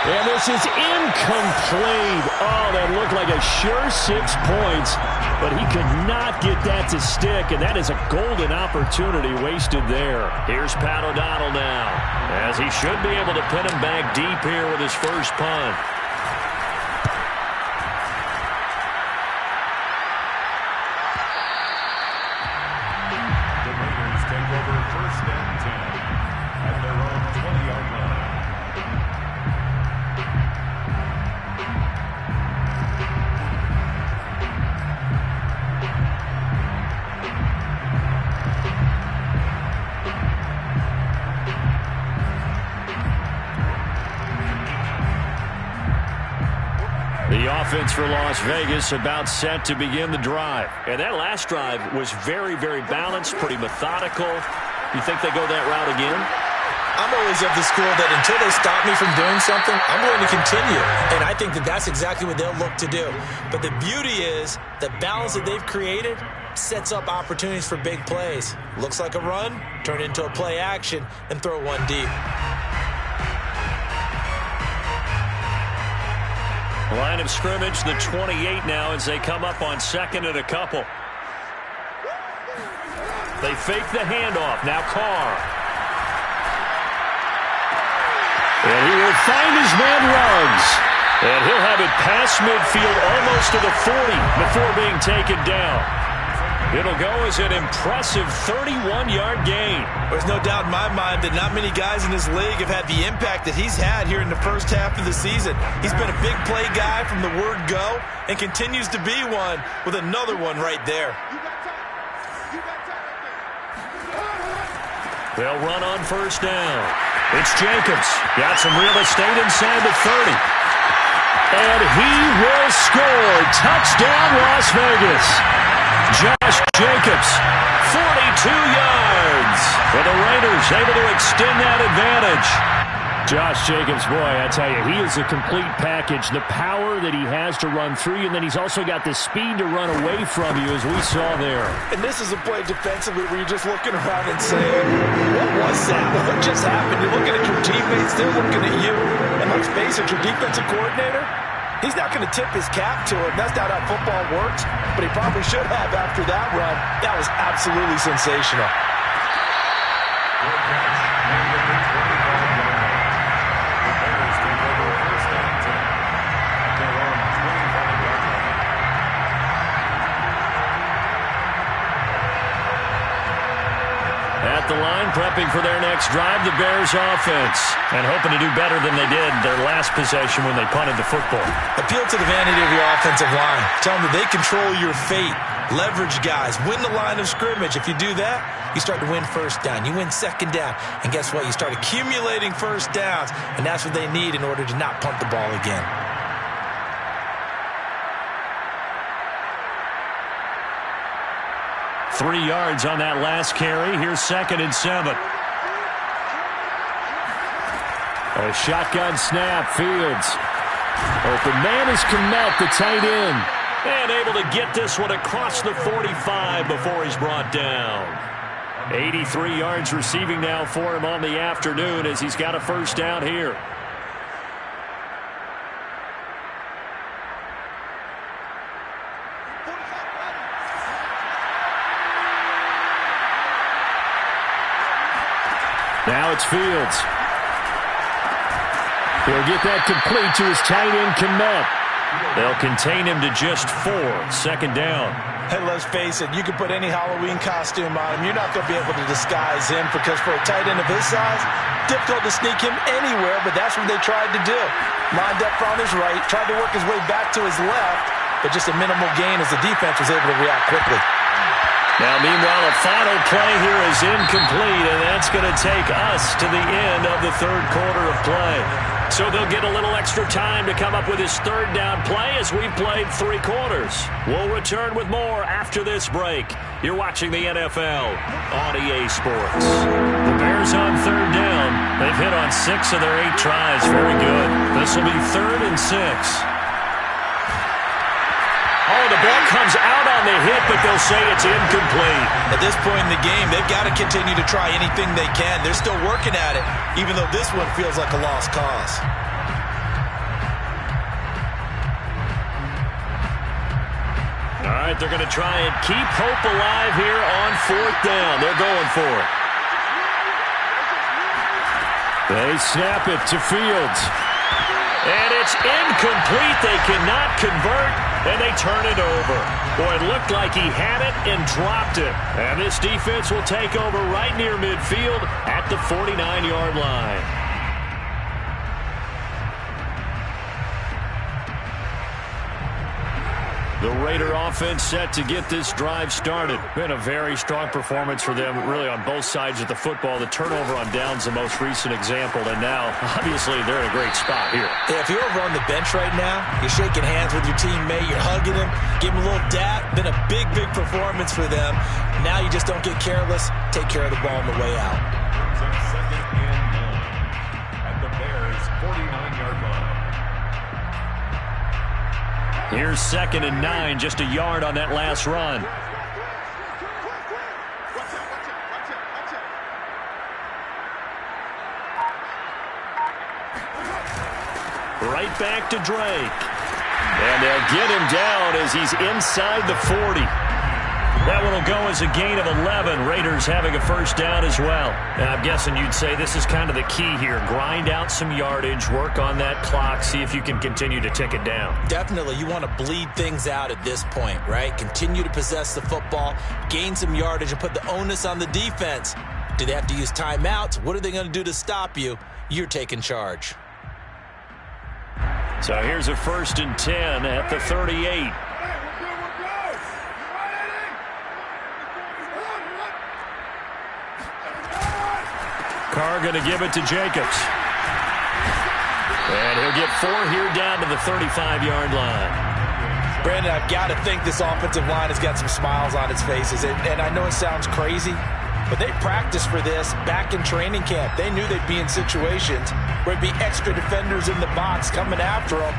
And this is incomplete. Oh, that looked like a sure 6 points, but he could not get that to stick, and that is a golden opportunity wasted there.
Here's Pat O'Donnell now, as he should be able to pin him back deep here with his first punt.
The Raiders take over 1st and 10 at their own 20-yard line.
The offense for Las Vegas about set to begin the drive.
And that last drive was very, very balanced, pretty methodical. You think they go that route again?
I'm always of the school that until they stop me from doing something, I'm going to continue. And I think that that's exactly what they'll look to do. But the beauty is the balance that they've created sets up opportunities for big plays. Looks like a run, turn into a play action, and throw one deep.
Line of scrimmage, the 28 now as they come up on 2nd and a couple. They fake the handoff. Now Carr.
And he will find his man Ruggs.
And he'll have it past midfield almost to the 40 before being taken down. It'll go as an impressive 31-yard gain.
There's no doubt in my mind that not many guys in this league have had the impact that he's had here in the first half of the season. He's been a big play guy from the word go and continues to be one with another one right there.
They'll run on 1st down. It's Jacobs. Got some real estate inside the 30.
And he will score. Touchdown, Las Vegas. Josh Jacobs,
42 yards. For the Raiders, able to extend that advantage.
Josh Jacobs, boy, I tell you, he is a complete package. The power that he has to run through you, and then he's also got the speed to run away from you, as we saw there.
And this is a play defensively where you're just looking around and saying, what was that? What just happened? You're looking at your teammates, they're looking at you. And let's face it, your defensive coordinator, he's not going to tip his cap to him. That's not how football works, but he probably should have after that run. That was absolutely sensational.
At the line, prepping for their next drive, the Bears offense, and hoping to do better than they did their last possession when they punted the football.
Appeal to the vanity of your offensive line. Tell them that they control your fate. Leverage guys. Win the line of scrimmage. If you do that, you start to win first down. You win second down. And guess what? You start accumulating first downs, and that's what they need in order to not punt the ball again.
3 yards on that last carry. Here's 2nd and 7. A shotgun snap. Fields. Open man is Kmet, the tight end. And able to get this one across the 45 before he's brought down. 83 yards receiving now for him on the afternoon as he's got a first down here. Now it's Fields. He'll get that complete to his tight end, Kmet. They'll contain him to just 4. 2nd down.
Hey, let's face it, you can put any Halloween costume on him. You're not going to be able to disguise him because for a tight end of his size, difficult to sneak him anywhere, but that's what they tried to do. Lined up on his right, tried to work his way back to his left, but just a minimal gain as the defense was able to react quickly.
Now, meanwhile, a final play here is incomplete, and that's going to take us to the end of the 3rd quarter of play. So they'll get a little extra time to come up with his 3rd down play as we've played 3 quarters. We'll return with more after this break. You're watching the NFL on EA Sports. The Bears on 3rd down. They've hit on 6 of their 8 tries. Very good. This will be 3rd and 6. Oh, the ball comes out on the hit, but they'll say it's incomplete.
At this point in the game, they've got to continue to try anything they can. They're still working at it, even though this one feels like a lost cause.
All right, they're going to try and keep hope alive here on 4th down. They're going for it. They snap it to Fields. And it's incomplete. They cannot convert, and they turn it over. Boy, it looked like he had it and dropped it. And this defense will take over right near midfield at the 49-yard line. The Raider offense set to get this drive started. Been a very strong performance for them, really, on both sides of the football. The turnover on downs the most recent example, and now, obviously, they're in a great spot here.
Yeah, if you're over on the bench right now, you're shaking hands with your teammate, you're hugging him, give him a little dap. Been a big, big performance for them. Now you just don't get careless. Take care of the ball on the way out.
2nd and 9 at the Bears' 49-yard line.
Here's 2nd and 9, just a yard on that last run. Right back to Drake. And they'll get him down as he's inside the 40. That one will go as a gain of 11. Raiders having a first down as well. And I'm guessing you'd say this is kind of the key here. Grind out some yardage, work on that clock, see if you can continue to tick it down.
Definitely. You want to bleed things out at this point, right? Continue to possess the football, gain some yardage, and put the onus on the defense. Do they have to use timeouts? What are they going to do to stop you? You're taking charge.
So here's a 1st and 10 at the 38. Carr going to give it to Jacobs. And he'll get 4 here down to the 35-yard line.
Brandon, I've got to think this offensive line has got some smiles on its faces. And I know it sounds crazy, but they practiced for this back in training camp. They knew they'd be in situations where there'd be extra defenders in the box coming after them,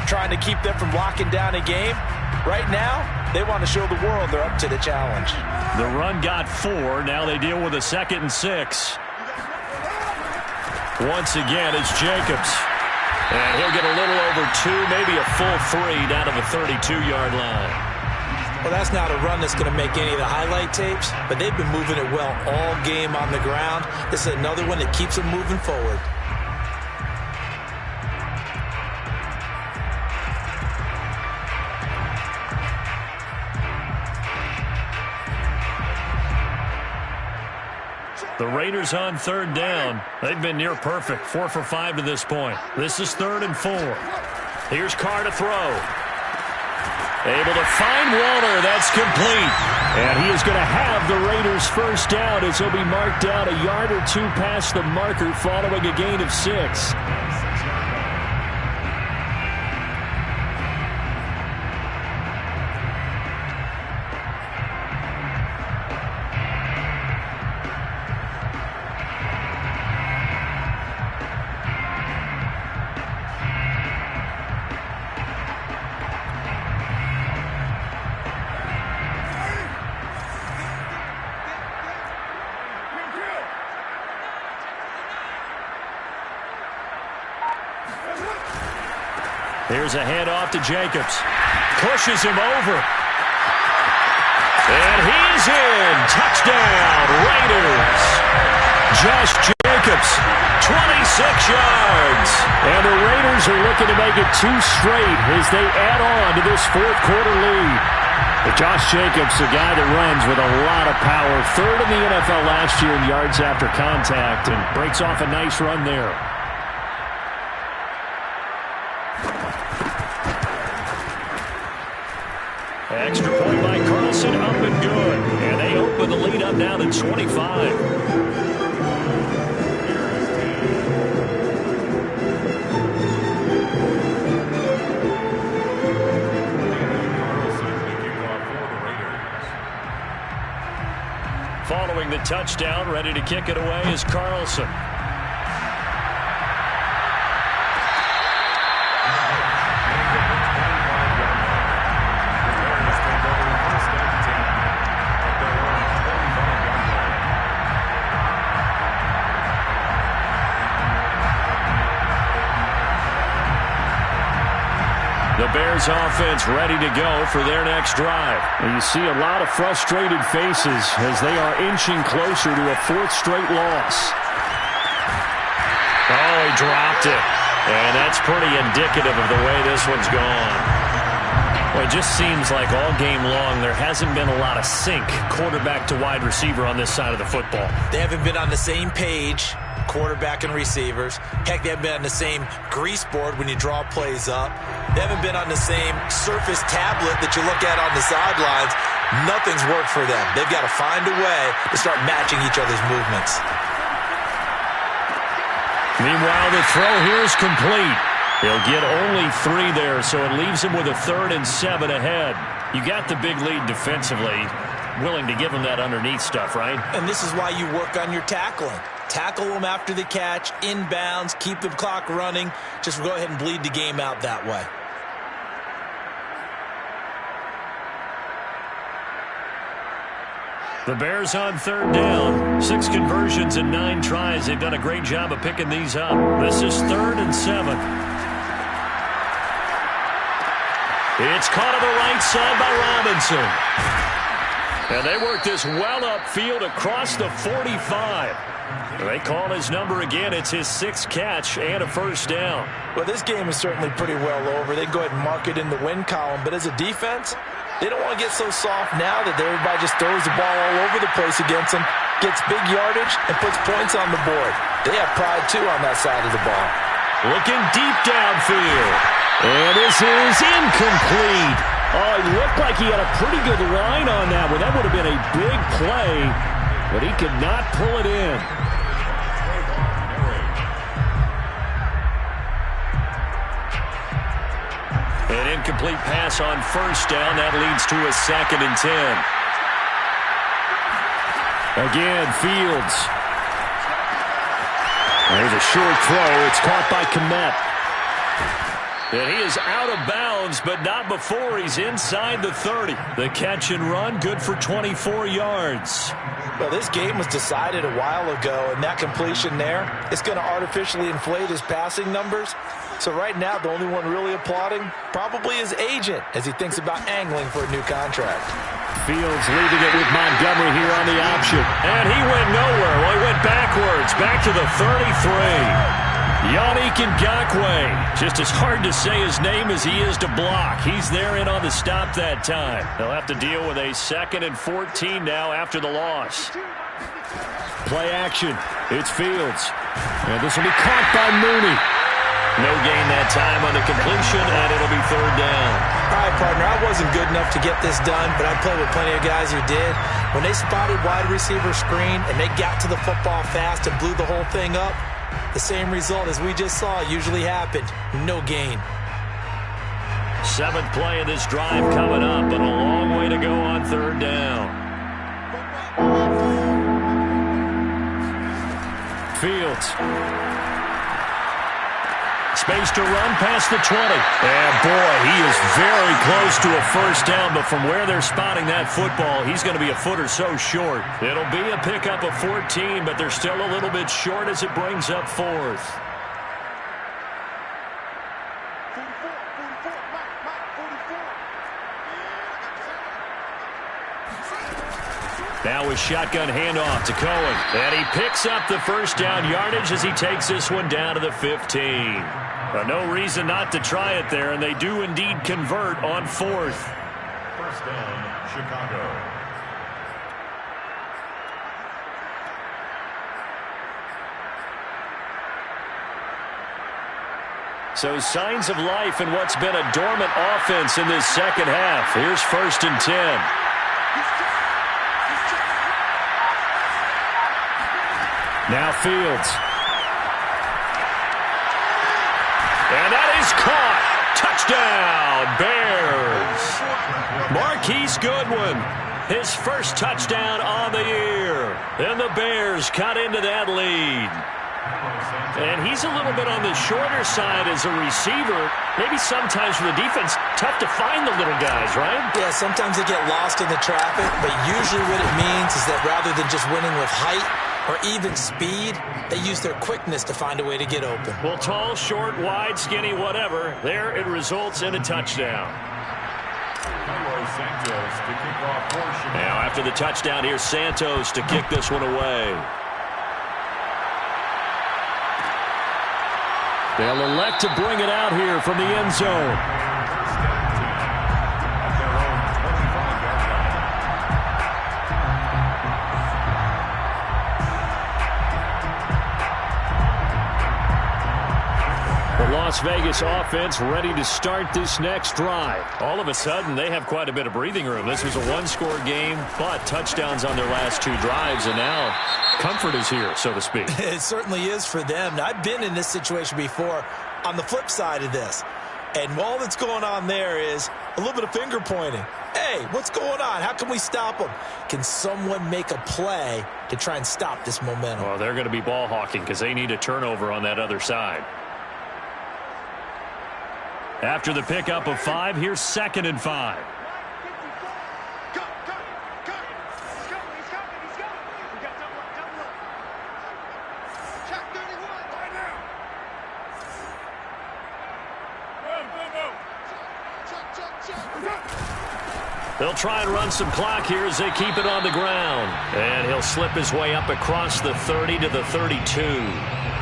trying to keep them from locking down a game. Right now, they want to show the world they're up to the challenge.
The run got 4. Now they deal with a 2nd and 6. Once again, it's Jacobs. And he'll get a little over 2, maybe a full 3 down to the 32-yard line.
Well, that's not a run that's going to make any of the highlight tapes, but they've been moving it well all game on the ground. This is another one that keeps them moving forward.
The Raiders on 3rd down. They've been near perfect, 4 for 5 to this point. This is 3rd and 4. Here's Carr to throw. Able to find Waller. That's complete. And he is going to have the Raiders' first down as he'll be marked down a yard or 2 past the marker following a gain of 6. Here's a handoff to Jacobs. Pushes him over. And he's in. Touchdown, Raiders. Josh Jacobs, 26 yards. And the Raiders are looking to make it 2 straight as they add on to this 4th quarter lead. But Josh Jacobs, a guy that runs with a lot of power. 3rd in the NFL last year in yards after contact and breaks off a nice run there. Extra point by Carlson, up and good. And they open the lead up now to 25. Following the touchdown, ready to kick it away is Carlson. The Bears offense ready to go for their next drive. And you see a lot of frustrated faces as they are inching closer to a 4th straight loss. Oh, he dropped it. And that's pretty indicative of the way this one's gone. Well, it just seems like all game long there hasn't been a lot of sync quarterback to wide receiver on this side of the football.
They haven't been on the same page, quarterback and receivers. Heck, they haven't been on the same grease board when you draw plays up. They haven't been on the same Surface tablet that you look at on the sidelines. Nothing's worked for them. They've got to find a way to start matching each other's movements.
Meanwhile, the throw here is complete. He'll get only 3 there, so it leaves him with a 3rd and 7 ahead. You got the big lead defensively. Willing to give him that underneath stuff, right?
And this is why you work on your tackling. Tackle them after the catch, inbounds, keep the clock running. Just go ahead and bleed the game out that way.
The Bears on 3rd down. 6 conversions and 9 tries. They've done a great job of picking these up. This is 3rd and 7. It's caught on the right side by Robinson. And they work this well upfield across the 45. They call his number again. It's his 6th catch and a 1st down.
Well, this game is certainly pretty well over. They go ahead and mark it in the win column. But as a defense, they don't want to get so soft now that everybody just throws the ball all over the place against them, gets big yardage, and puts points on the board. They have pride, too, on that side of the ball.
Looking deep downfield. And this is incomplete. Oh, he looked like he had a pretty good line on that one. That would have been a big play, but he could not pull it in. An incomplete pass on 1st down. That leads to a 2nd and 10. Again, Fields.
There's a short throw. It's caught by Kmet. And he is out of bounds, but not before he's inside the 30. The catch and run, good for 24 yards.
Well, this game was decided a while ago, and that completion there is going to artificially inflate his passing numbers. So right now, the only one really applauding probably his agent as he thinks about angling for a new contract.
Fields leaving it with Montgomery here on the option. And he went nowhere. Well, he went backwards, back to the 33. Yannick Ngakoue, just as hard to say his name as he is to block. He's there in on the stop that time. They'll have to deal with a 2nd and 14 now after the loss. Play action. It's Fields. And this will be caught by Mooney. No gain that time on the completion, and it'll be 3rd down.
All right, partner, I wasn't good enough to get this done, but I played with plenty of guys who did. When they spotted wide receiver screen and they got to the football fast and blew the whole thing up, the same result as we just saw usually happened. No gain.
7th play of this drive coming up, but a long way to go on 3rd down. Fields. Space to run past the 20. And boy, he is very close to a 1st down, but from where they're spotting that football, he's going to be a foot or so short. It'll be a pickup of 14, but they're still a little bit short as it brings up 4th. Now a shotgun handoff to Cohen. And he picks up the 1st down yardage as he takes this one down to the 15. No reason not to try it there, and they do indeed convert on 4th.
1st down, Chicago.
So signs of life in what's been a dormant offense in this 2nd half. Here's 1st and 10. Now Fields. And that is caught. Touchdown, Bears. Marquise Goodwin, his 1st touchdown on the year. And the Bears cut into that lead. And he's a little bit on the shorter side as a receiver. Maybe sometimes for the defense, tough to find the little guys, right?
Yeah, sometimes they get lost in the traffic, but usually what it means is that rather than just winning with height or even speed, they use their quickness to find a way to get open.
Well, tall, short, wide, skinny, whatever, there it results in a touchdown. Now after the touchdown, here's Santos to kick this one away. They'll elect to bring it out here from the end zone. The Las Vegas offense ready to start this next drive. All of a sudden, they have quite a bit of breathing room. This was a 1-score game, but touchdowns on their last 2 drives, and now comfort is here, so to speak.
It certainly is for them. Now, I've been in this situation before on the flip side of this, and all that's going on there is a little bit of finger pointing. Hey, what's going on? How can we stop them? Can someone make a play to try and stop this momentum?
Well, they're going to be ball hawking because they need a turnover on that other side. After the pickup of 5, here's 2nd and 5. They'll try and run some clock here as they keep it on the ground. And he'll slip his way up across the 30 to the 32.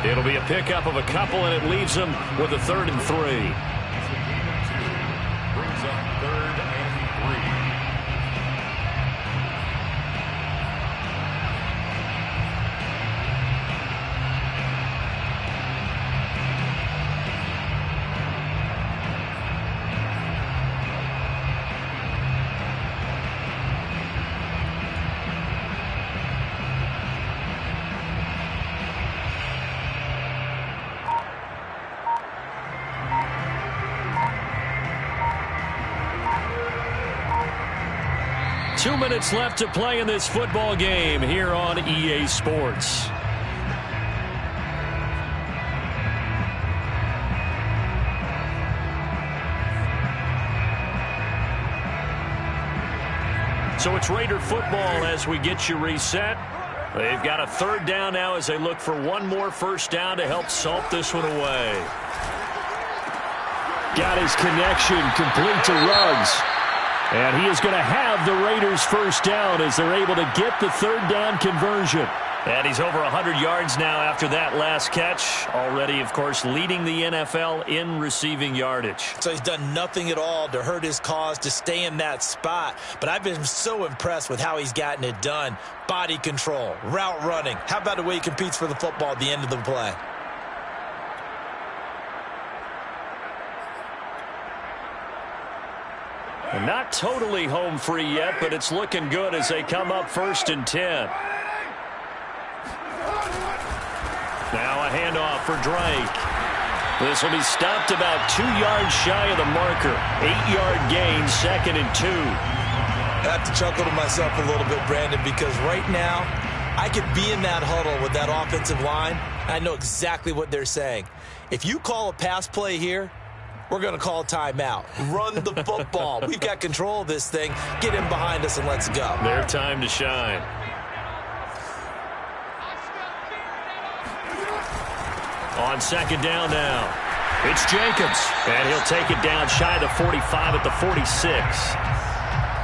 It'll be a pickup of a couple, and it leaves them with a 3rd and 3.
Brings up 3rd and 3.
Two minutes left to play in this football game here on EA Sports.
So it's Raider football as we get you reset. They've got a third down now as they look for one more first down to help salt this one away.
Got his connection complete to Ruggs. And he is going to have the Raiders first down as they're able to get the third down conversion.
And he's over 100 yards now after that last catch. Already, of course, leading the NFL in receiving yardage.
So he's done nothing at all to hurt his cause to stay in that spot. But I've been so impressed with how he's gotten it done. Body control, route running. How about the way he competes for the football at the end of the play?
And not totally home free yet, but it's looking good as they come up 1st and 10. Now a handoff for Drake. This will be stopped about 2 yards shy of the marker. 8-yard gain, 2nd and 2.
I have to chuckle to myself a little bit, Brandon, because right now I could be in that huddle with that offensive line. I know exactly what they're saying. If you call a pass play here, we're going to call timeout. Run the football. We've got control of this thing. Get in behind us and let's go.
Their time to shine. On 2nd down now. It's Jacobs. And he'll take it down shy of the 45 at the 46.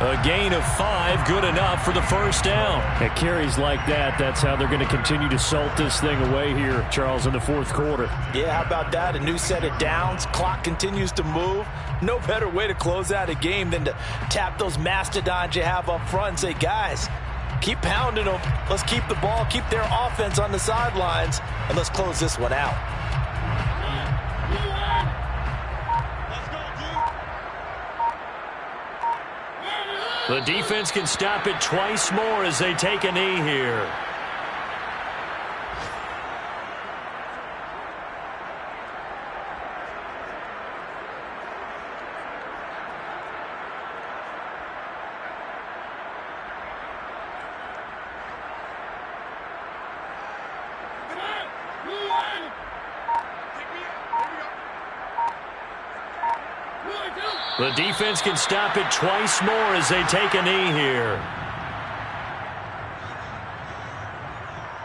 A gain of 5, good enough for the first down.
At carries like that, that's how they're going to continue to salt this thing away here, Charles, in the 4th quarter.
Yeah, how about that? A new set of downs. Clock continues to move. No better way to close out a game than to tap those mastodons you have up front and say, guys, keep pounding them. Let's keep the ball, keep their offense on the sidelines, and let's close this one out.
The defense can stop it twice more as they take a knee here. The defense can stop it twice more as they take a knee here.